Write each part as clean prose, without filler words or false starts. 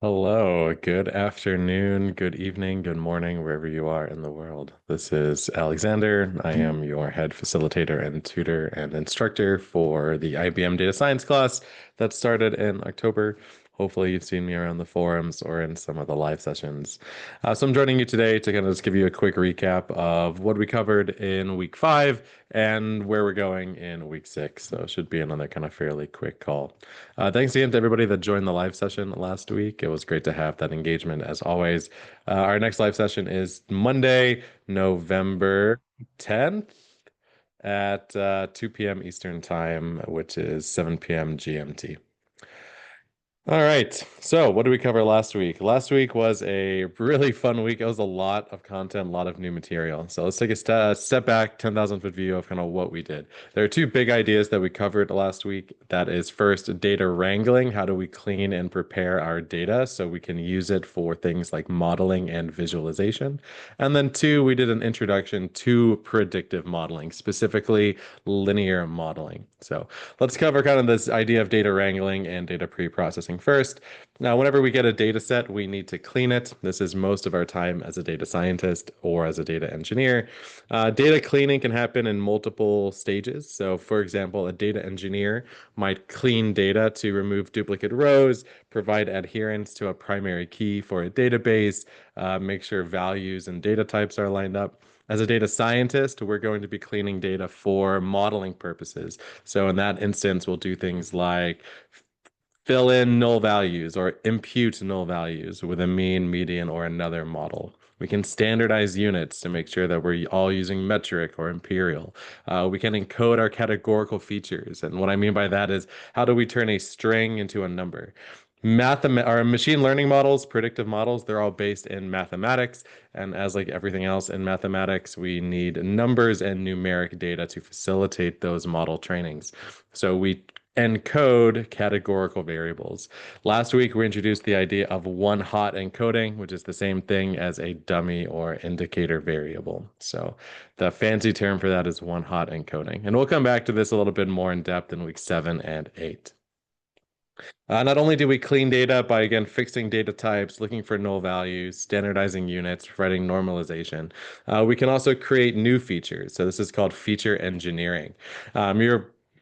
Hello, good afternoon, good evening, good morning, wherever you are in the world. This is Alexander. I am your head facilitator and tutor and instructor for the IBM Data Science class that started in October. Hopefully, you've seen me around the forums or in some of the live sessions. So I'm joining you today to kind of just give you a quick recap of what we covered in week 5 and where we're going in week 6. So it should be another kind of fairly quick call. Thanks again to everybody that joined the live session last week. It was great to have that engagement as always. Our next live session is Monday, November 10th at 2 p.m. Eastern Time, which is 7 p.m. GMT. All right. So, what did we cover last week? Last week was a really fun week. It was a lot of content, a lot of new material. So, let's take a step back, 10,000-foot view of kind of what we did. There are two big ideas that we covered last week. That is first, data wrangling. How do we clean and prepare our data so we can use it for things like modeling and visualization? And then two, we did an introduction to predictive modeling, specifically linear modeling. So, let's cover kind of this idea of data wrangling and data pre-processing first. Now, whenever we get a data set, we need to clean it. This is most of our time as a data scientist or as a data engineer. Data cleaning can happen in multiple stages. So, for example, a data engineer might clean data to remove duplicate rows, provide adherence to a primary key for a database, make sure values and data types are lined up. As a data scientist, we're going to be cleaning data for modeling purposes. So in that instance, we'll do things like fill in null values or impute null values with a mean, median, or another model. We can standardize units to make sure that we're all using metric or imperial. We can encode our categorical features. And what I mean by that is how do we turn a string into a number? Our machine learning models, predictive models, they're all based in mathematics. And as like everything else in mathematics, we need numbers and numeric data to facilitate those model trainings. So we encode categorical variables. Last week, we introduced the idea of one-hot encoding, which is the same thing as a dummy or indicator variable. So the fancy term for that is one-hot encoding. And we'll come back to this a little bit more in depth in week 7 and 8. Not only do we clean data by, again, fixing data types, looking for null values, standardizing units, providing normalization, we can also create new features. So this is called feature engineering.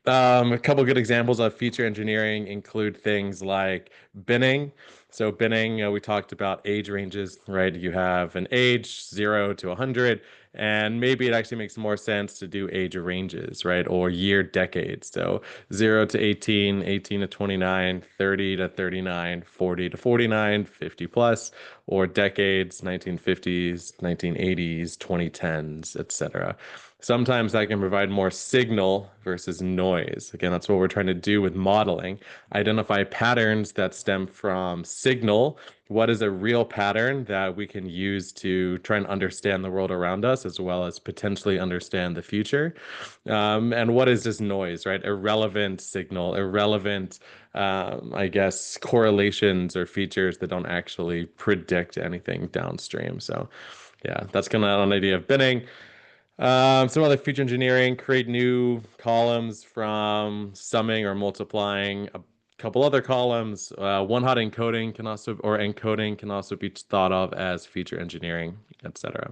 A couple good examples of feature engineering include things like binning. So binning, we talked about age ranges, right? You have an age 0 to 100, and maybe it actually makes more sense to do age ranges, right? Or year decades. So 0 to 18, 18 to 29, 30 to 39, 40 to 49, 50 plus, or decades, 1950s, 1980s, 2010s, etc. Sometimes that can provide more signal versus noise. Again, that's what we're trying to do with modeling. Identify patterns that stem from signal. What is a real pattern that we can use to try and understand the world around us, as well as potentially understand the future? And what is this noise, right? Irrelevant signal, irrelevant, I guess, correlations or features that don't actually predict anything downstream. So, yeah, that's kind of an idea of binning. Some other feature engineering, create new columns from summing or multiplying a couple other columns. One-hot encoding can also, or encoding can also be thought of as feature engineering, etc.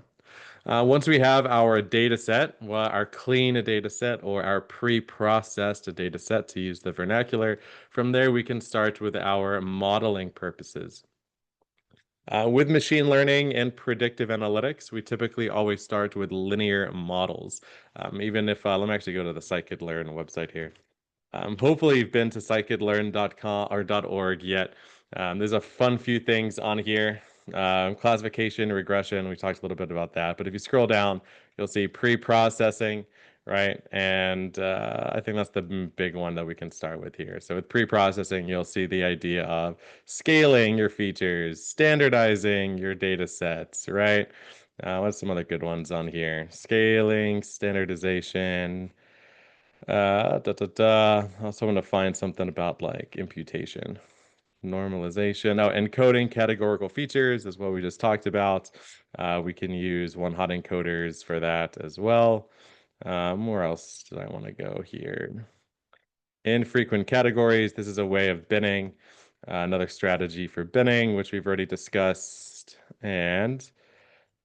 Once we have our data set, well, our clean data set or our pre-processed data set to use the vernacular, from there we can start with our modeling purposes. With machine learning and predictive analytics, we typically always start with linear models. Even if, let me actually go to the scikit-learn website here. Hopefully you've been to scikit-learn.com or .org yet. There's a fun few things on here. Classification, regression, we talked a little bit about that. But if you scroll down, you'll see pre-processing, right? And I think that's the big one that we can start with here. So with pre-processing, you'll see the idea of scaling your features, standardizing your data sets, right? What's some other good ones on here? Scaling, standardization. I also want to find something about like imputation, normalization. Oh, encoding categorical features is what we just talked about. We can use one-hot encoders for that as well. Where else did I want to go here? Infrequent categories. This is a way of binning. Another strategy for binning, which we've already discussed. And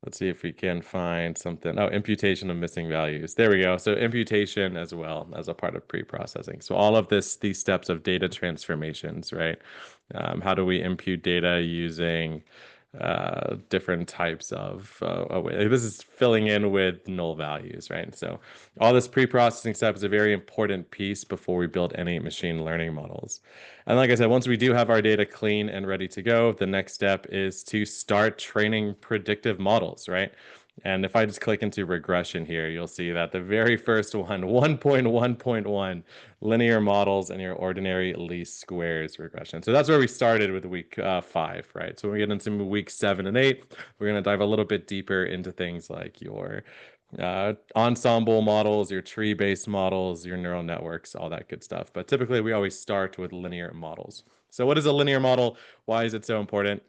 let's see if we can find something. Oh, imputation of missing values. There we go. So imputation as well as a part of pre-processing. So all of these steps of data transformations, right? How do we impute data using different types of this is filling in with null values, right? So all this pre-processing step is a very important piece before we build any machine learning models. And like I said, once we do have our data clean and ready to go, the next step is to start training predictive models, right? And if I just click into regression here, you'll see that the very first one, 1.1.1, linear models and your ordinary least squares regression. So that's where we started with week 5, right? So when we get into week 7 and 8, we're going to dive a little bit deeper into things like your ensemble models, your tree-based models, your neural networks, all that good stuff. But typically, we always start with linear models. So what is a linear model? Why is it so important?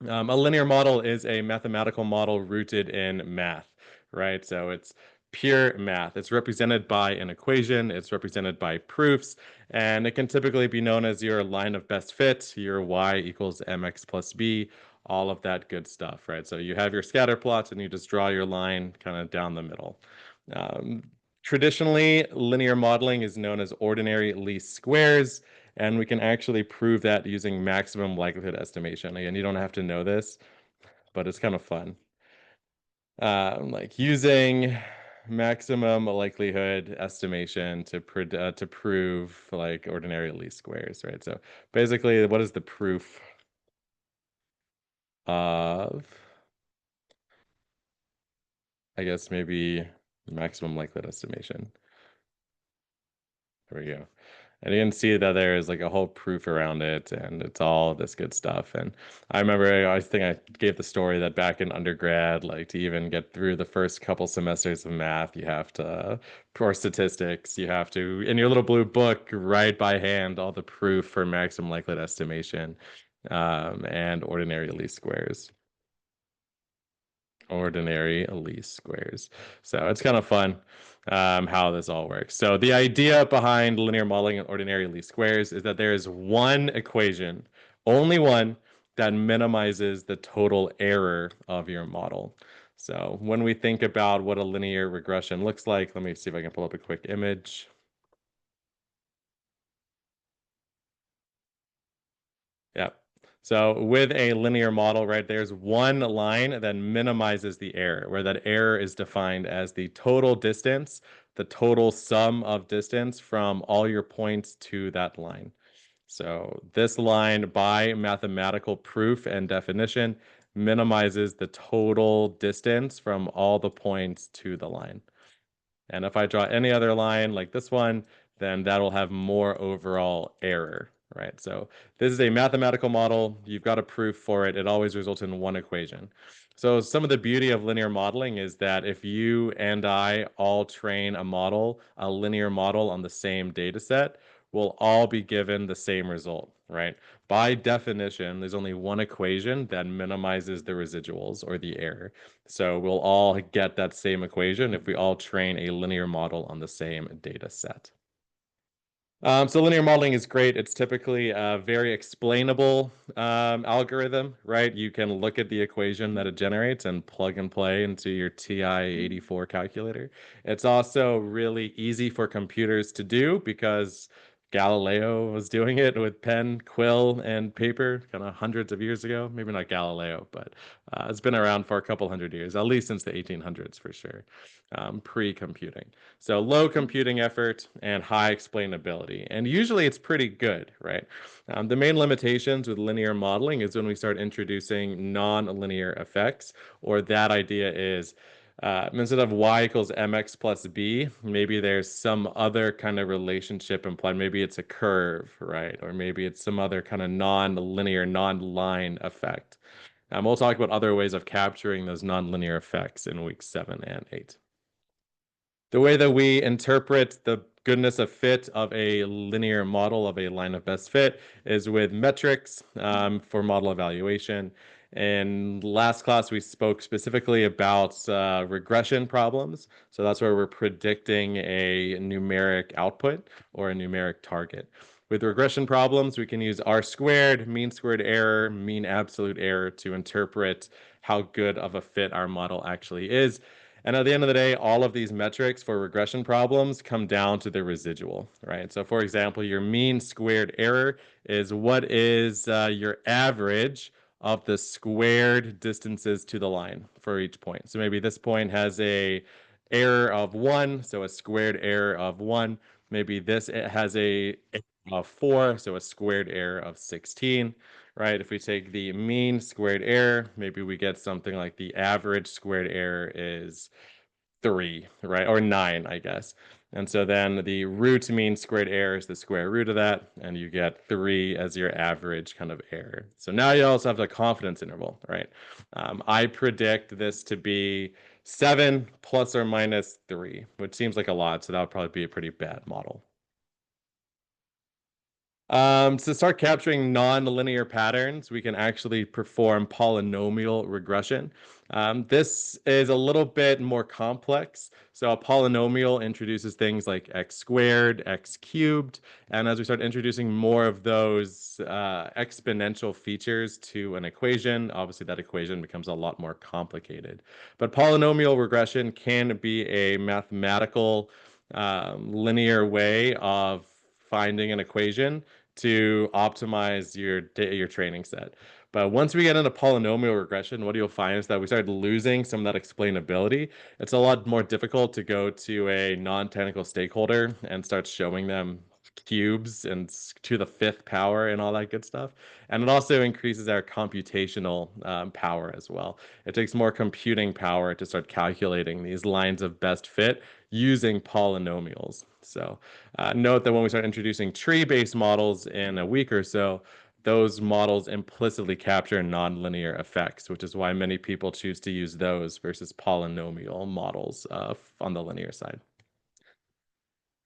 A linear model is a mathematical model rooted in math, right? So it's pure math. It's represented by an equation, it's represented by proofs, and it can typically be known as your line of best fit, your y equals mx plus b, all of that good stuff, right? So you have your scatter plots and you just draw your line kind of down the middle. Um, Traditionally, linear modeling is known as ordinary least squares. And we can actually prove that using maximum likelihood estimation. Again, you don't have to know this, but it's kind of fun. Like using maximum likelihood estimation to prove like ordinary least squares, right? So basically, what is the proof of, I guess maybe maximum likelihood estimation? There we go. And you can see that there is like a whole proof around it, and it's all this good stuff. And I remember, I think I gave the story that back in undergrad, like to even get through the first couple semesters of math, you have to, for statistics, you have to, in your little blue book, write by hand all the proof for maximum likelihood estimation, and ordinary least squares. Ordinary least squares. So it's kind of fun how this all works. So the idea behind linear modeling and ordinary least squares is that there is one equation, only one, that minimizes the total error of your model. So when we think about what a linear regression looks like, let me see if I can pull up a quick image. Yeah. So with a linear model, right, there's one line that minimizes the error, where that error is defined as the total distance, the total sum of distance from all your points to that line. So this line, by mathematical proof and definition, minimizes the total distance from all the points to the line. And if I draw any other line like this one, then that'll have more overall error, right? So this is a mathematical model. You've got a proof for it. It always results in one equation. So some of the beauty of linear modeling is that if you and I all train a model, a linear model on the same data set, we'll all be given the same result, right? By definition, there's only one equation that minimizes the residuals or the error. So we'll all get that same equation if we all train a linear model on the same data set. So linear modeling is great. It's typically a very explainable algorithm, right? You can look at the equation that it generates and plug and play into your TI-84 calculator. It's also really easy for computers to do because Galileo was doing it with pen, quill, and paper kind of hundreds of years ago. Maybe not Galileo, but it's been around for a couple hundred years, at least since the 1800s for sure, pre-computing. So low computing effort and high explainability. And usually it's pretty good, right? The main limitations with linear modeling is when we start introducing non-linear effects, or that idea is instead of y equals mx plus b, maybe there's some other kind of relationship implied. Maybe it's a curve, right? Or maybe it's some other kind of non-linear, non-line effect. We'll talk about other ways of capturing those non-linear effects in weeks 7 and 8. The way that we interpret the goodness of fit of a linear model of a line of best fit is with metrics for model evaluation. In last class, we spoke specifically about regression problems. So that's where we're predicting a numeric output or a numeric target. With regression problems, we can use R squared, mean squared error, mean absolute error to interpret how good of a fit our model actually is. And at the end of the day, all of these metrics for regression problems come down to the residual, right? So for example, your mean squared error is what is your average of the squared distances to the line for each point. So maybe this point has a error of 1, so a squared error of 1. Maybe this it has a error of 4, so a squared error of 16, right? If we take the mean squared error, maybe we get something like the average squared error is 3, right? Or 9, I guess. And so then the root mean squared error is the square root of that, and you get 3 as your average kind of error. So now you also have the confidence interval, right? I predict this to be 7 plus or minus 3, which seems like a lot, so that would probably be a pretty bad model. To start capturing non-linear patterns, we can actually perform polynomial regression. This is a little bit more complex. So a polynomial introduces things like x squared, x cubed, and as we start introducing more of those exponential features to an equation, obviously that equation becomes a lot more complicated. But polynomial regression can be a mathematical linear way of finding an equation to optimize your training set. But once we get into polynomial regression, what you'll find is that we start losing some of that explainability. It's a lot more difficult to go to a non-technical stakeholder and start showing them cubes and to the fifth power and all that good stuff. And it also increases our computational power as well. It takes more computing power to start calculating these lines of best fit using polynomials. So note that when we start introducing tree-based models in a week or so, those models implicitly capture nonlinear effects, which is why many people choose to use those versus polynomial models on the linear side.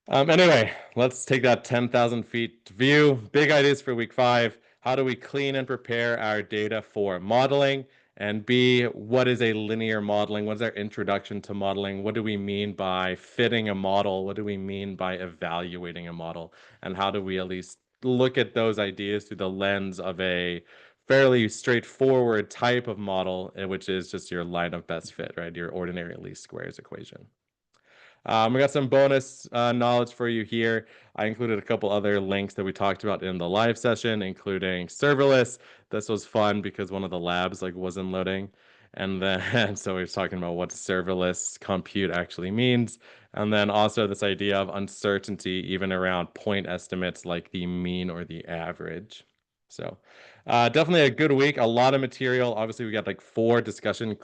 Anyway, let's take that 10,000 feet view. Big ideas for week 5. How do we clean and prepare our data for modeling? And B, what is a linear modeling? What is our introduction to modeling? What do we mean by fitting a model? What do we mean by evaluating a model? And how do we at least look at those ideas through the lens of a fairly straightforward type of model, which is just your line of best fit, right? Your ordinary least squares equation. We got some bonus knowledge for you here. I included a couple other links that we talked about in the live session, including serverless. This was fun because one of the labs wasn't loading. And then so we were talking about what serverless compute actually means. And then also this idea of uncertainty, even around point estimates like the mean or the average. So definitely a good week, a lot of material. Obviously, we got like 4 discussion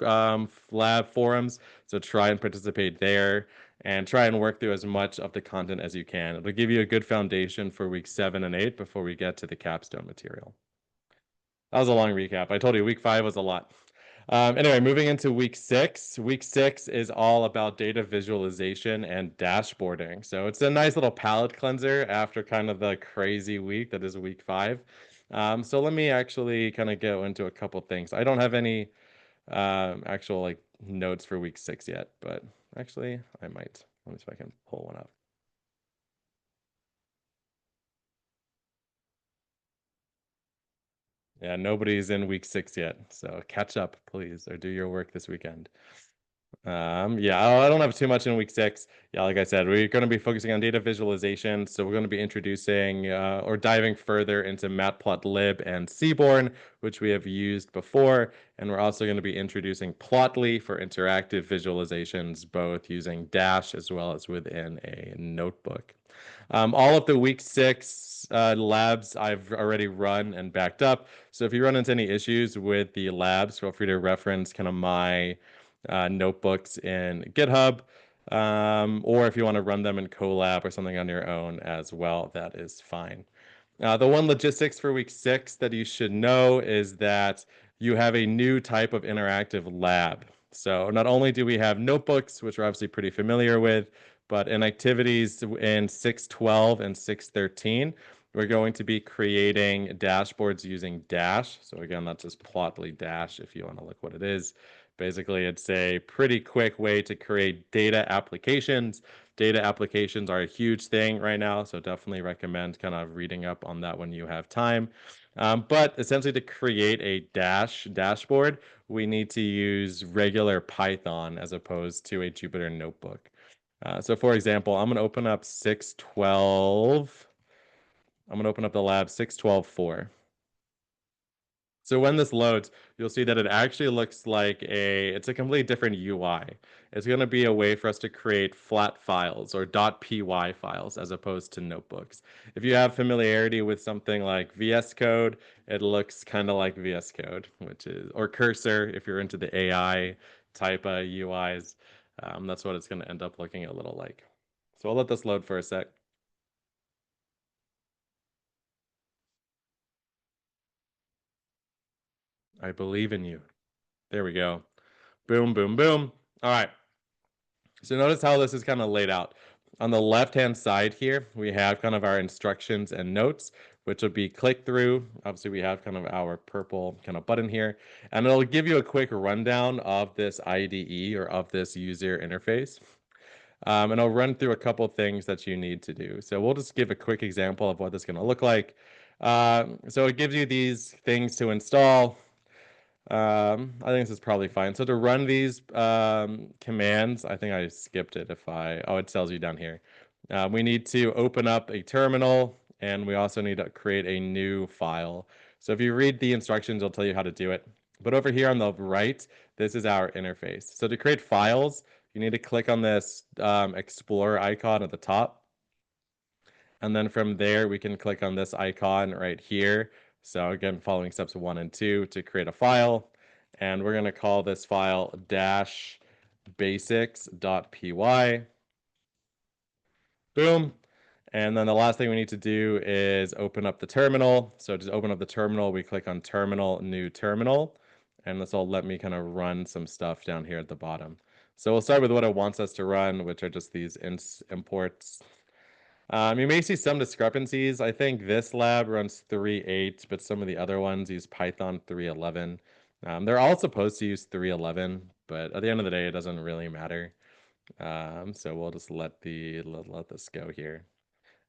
lab forums. So try and participate there and try and work through as much of the content as you can. It'll give you a good foundation for week 7 and 8 before we get to the capstone material. That was a long recap. I told you week 5 was a lot. Anyway, moving into week 6. Week 6 is all about data visualization and dashboarding. So it's a nice little palate cleanser after kind of the crazy week that is week 5. So let me actually kind of go into a couple things. I don't have any actual notes for week 6 yet, but actually I might. Let me see if I can pull one up. Yeah, nobody's in week 6 yet, so catch up, please, or do your work this weekend. Yeah, I don't have too much in week 6. Yeah, like I said, we're going to be focusing on data visualization. So we're going to be introducing or diving further into Matplotlib and Seaborn, which we have used before. And we're also going to be introducing Plotly for interactive visualizations, both using Dash as well as within a notebook. All of the week 6 labs I've already run and backed up. So if you run into any issues with the labs, feel free to reference kind of my notebooks in GitHub, or if you want to run them in Colab or something on your own as well, that is fine. The one logistics for week 6 that you should know is that you have a new type of interactive lab. So not only do we have notebooks, which we're obviously pretty familiar with, but in activities in 612 and 613, we're going to be creating dashboards using Dash. So again, that's just Plotly Dash if you want to look what it is. Basically, it's a pretty quick way to create data applications Data applications are a huge thing right now, so definitely recommend kind of reading up on that when you have time. But essentially, to create a dashboard, we need to use regular Python as opposed to a Jupyter notebook. So for example, I'm going to open up 612. I'm going to open up the lab 612.4. So when this loads, you'll see that it actually looks like it's a completely different UI. It's going to be a way for us to create flat files or .py files as opposed to notebooks. If you have familiarity with something like VS Code, it looks kind of like VS Code, or Cursor if you're into the AI type UIs. That's what it's going to end up looking a little like. So I'll let this load for a sec. I believe in you. There we go. Boom, boom, boom. All right. So notice how this is kind of laid out. On the left-hand side here, we have kind of our instructions and notes, which will be click through. Obviously, we have kind of our purple kind of button here, and it'll give you a quick rundown of this IDE or of this user interface. And I'll run through a couple things that you need to do. So we'll just give a quick example of what this is going to look like. So it gives you these things to install. I think this is probably fine. So to run these commands, I think I skipped it it tells you down here. We need to open up a terminal and we also need to create a new file. So if you read the instructions, it'll tell you how to do it. But over here on the right, this is our interface. So to create files, you need to click on this Explorer icon at the top. And then from there, we can click on this icon right here. So again, following steps 1 and 2 to create a file. And we're going to call this file dash basics.py. Boom. And then the last thing we need to do is open up the terminal. So to open up the terminal, we click on terminal, new terminal. And this will let me kind of run some stuff down here at the bottom. So we'll start with what it wants us to run, which are just these imports. You may see some discrepancies. I think this lab runs 3.8, but some of the other ones use Python 3.11. They're all supposed to use 3.11, but at the end of the day, it doesn't really matter. So we'll just let this go here.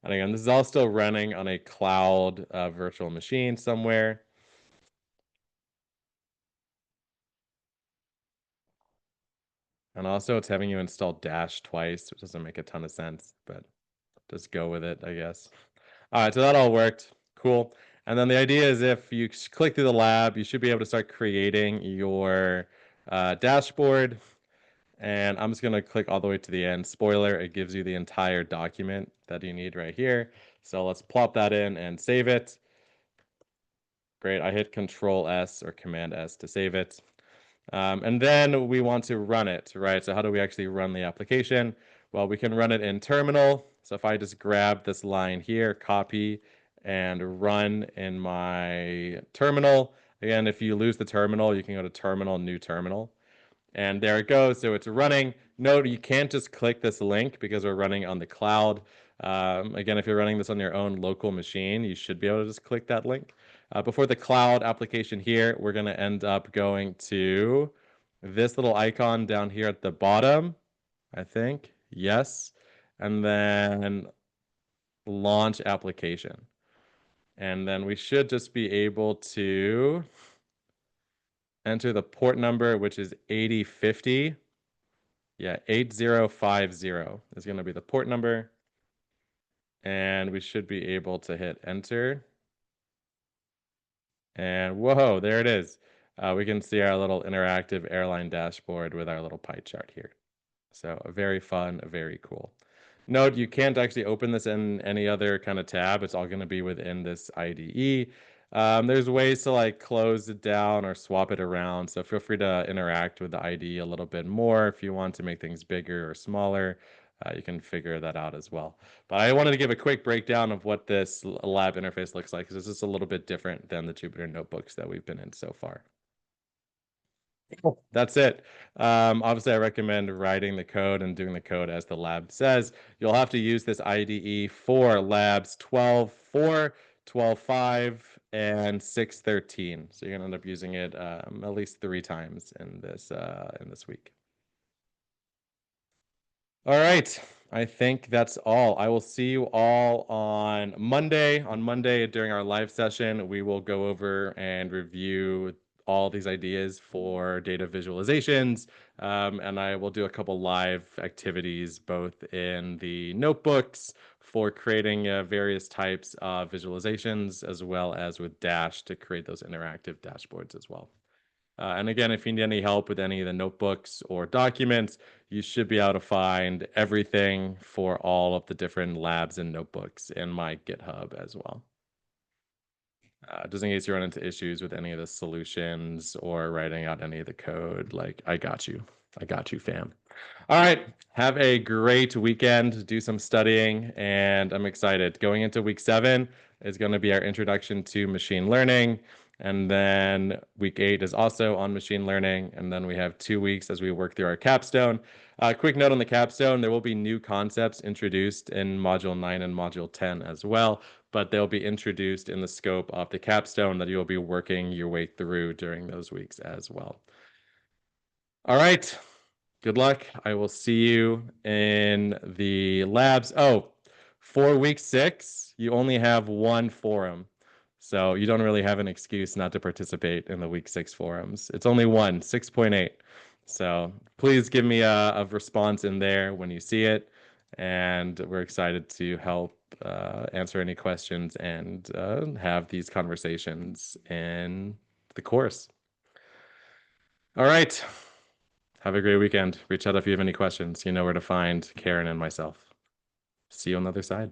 And again, this is all still running on a cloud virtual machine somewhere. And also, it's having you install Dash twice, which doesn't make a ton of sense, but just go with it, I guess. All right, so that all worked. Cool. And then the idea is if you click through the lab, you should be able to start creating your dashboard. And I'm just going to click all the way to the end. Spoiler, it gives you the entire document that you need right here. So let's plop that in and save it. Great. I hit Control S or Command S to save it. And then we want to run it, right? So how do we actually run the application? Well, we can run it in terminal. So if I just grab this line here, copy, and run in my terminal. Again, if you lose the terminal, you can go to terminal, new terminal. And there it goes. So it's running. Note you can't just click this link because we're running on the cloud. Again, if you're running this on your own local machine, you should be able to just click that link. Before the cloud application here, we're going to end up going to this little icon down here at the bottom, I think. Yes. And then launch application. And then we should just be able to enter the port number, which is 8050. Yeah, 8050 is going to be the port number. And we should be able to hit enter. And whoa, there it is. We can see our little interactive airline dashboard with our little pie chart here. So very fun, very cool. Note, you can't actually open this in any other kind of tab. It's all going to be within this IDE. There's ways to like close it down or swap it around. So feel free to interact with the IDE a little bit more. If you want to make things bigger or smaller, you can figure that out as well. But I wanted to give a quick breakdown of what this lab interface looks like, because this is a little bit different than the Jupyter notebooks that we've been in so far. That's it. Obviously, I recommend writing the code and doing the code as the lab says. You'll have to use this IDE for labs 12.4, 12.5, and 6.13. So you're gonna end up using it at least 3 times in this week. All right. I think that's all. I will see you all on Monday. On Monday, during our live session, we will go over and review all these ideas for data visualizations. And I will do a couple live activities, both in the notebooks for creating various types of visualizations, as well as with Dash to create those interactive dashboards as well. And again, if you need any help with any of the notebooks or documents, you should be able to find everything for all of the different labs and notebooks in my GitHub as well. Just in case you run into issues with any of the solutions or writing out any of the code, like I got you. I got you, fam. All right. Have a great weekend. Do some studying, and I'm excited. Going into week 7 is going to be our introduction to machine learning. And then week 8 is also on machine learning. And then we have 2 weeks as we work through our capstone. Quick note on the capstone, there will be new concepts introduced in Module 9 and Module 10 as well, but they'll be introduced in the scope of the capstone that you'll be working your way through during those weeks as well. All right. Good luck. I will see you in the labs. Oh, for week 6, you only have one forum. So you don't really have an excuse not to participate in the week 6 forums. It's only one, 6.8. So please give me a response in there when you see it. And we're excited to help answer any questions and have these conversations in the course. All right. Have a great weekend. Reach out if you have any questions. You know where to find Karen and myself. See you on the other side.